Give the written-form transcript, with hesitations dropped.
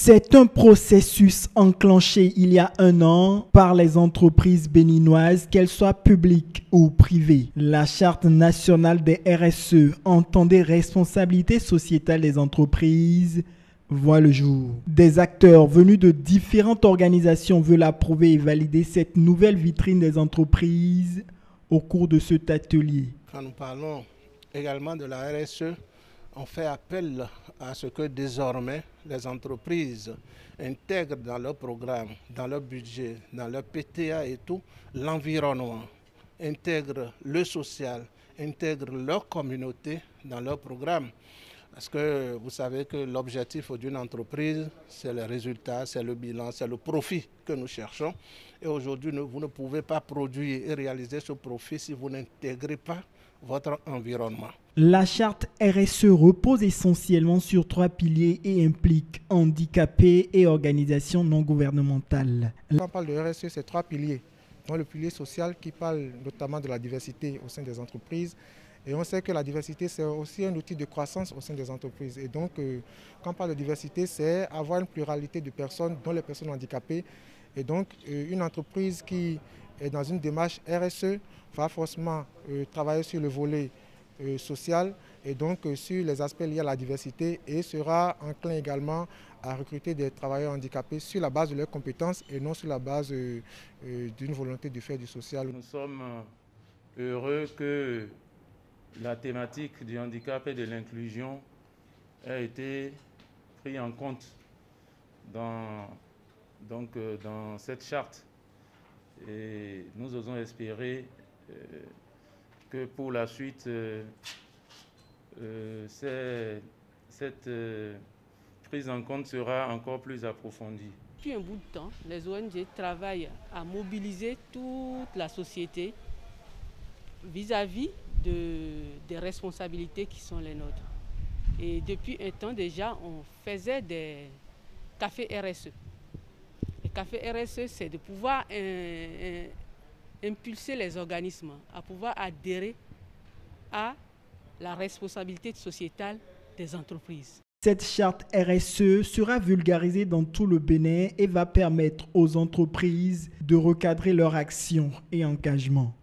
C'est un processus enclenché il y a un an par les entreprises béninoises, qu'elles soient publiques ou privées. La Charte nationale des RSE, entendez responsabilité sociétale des entreprises, voit le jour. Des acteurs venus de différentes organisations veulent approuver et valider cette nouvelle vitrine des entreprises au cours de cet atelier. Quand nous parlons également de la RSE, on fait appel à ce que désormais les entreprises intègrent dans leur programme, dans leur budget, dans leur PTA et tout, l'environnement, intègrent le social, intègrent leur communauté dans leur programme. Parce que vous savez que l'objectif d'une entreprise, c'est le résultat, c'est le bilan, c'est le profit que nous cherchons. Et aujourd'hui, vous ne pouvez pas produire et réaliser ce profit si vous n'intégrez pas votre environnement. La charte RSE repose essentiellement sur 3 piliers et implique handicapés et organisations non gouvernementales. Quand on parle de RSE, c'est 3 piliers. Donc le pilier social qui parle notamment de la diversité au sein des entreprises. Et on sait que la diversité, c'est aussi un outil de croissance au sein des entreprises. Et donc, quand on parle de diversité, c'est avoir une pluralité de personnes, dont les personnes handicapées. Et donc, une entreprise qui est dans une démarche RSE va forcément travailler sur le volet social et donc sur les aspects liés à la diversité et sera enclin également à recruter des travailleurs handicapés sur la base de leurs compétences et non sur la base d'une volonté de faire du social. Nous sommes heureux que la thématique du handicap et de l'inclusion a été prise en compte dans cette charte. Et nous osons espérer que pour la suite, cette prise en compte sera encore plus approfondie. Depuis un bout de temps, les ONG travaillent à mobiliser toute la société vis-à-vis des responsabilités qui sont les nôtres. Et depuis un temps déjà, on faisait des cafés RSE. Les cafés RSE, c'est de pouvoir impulser les organismes à pouvoir adhérer à la responsabilité sociétale des entreprises. Cette charte RSE sera vulgarisée dans tout le Bénin et va permettre aux entreprises de recadrer leurs actions et engagements.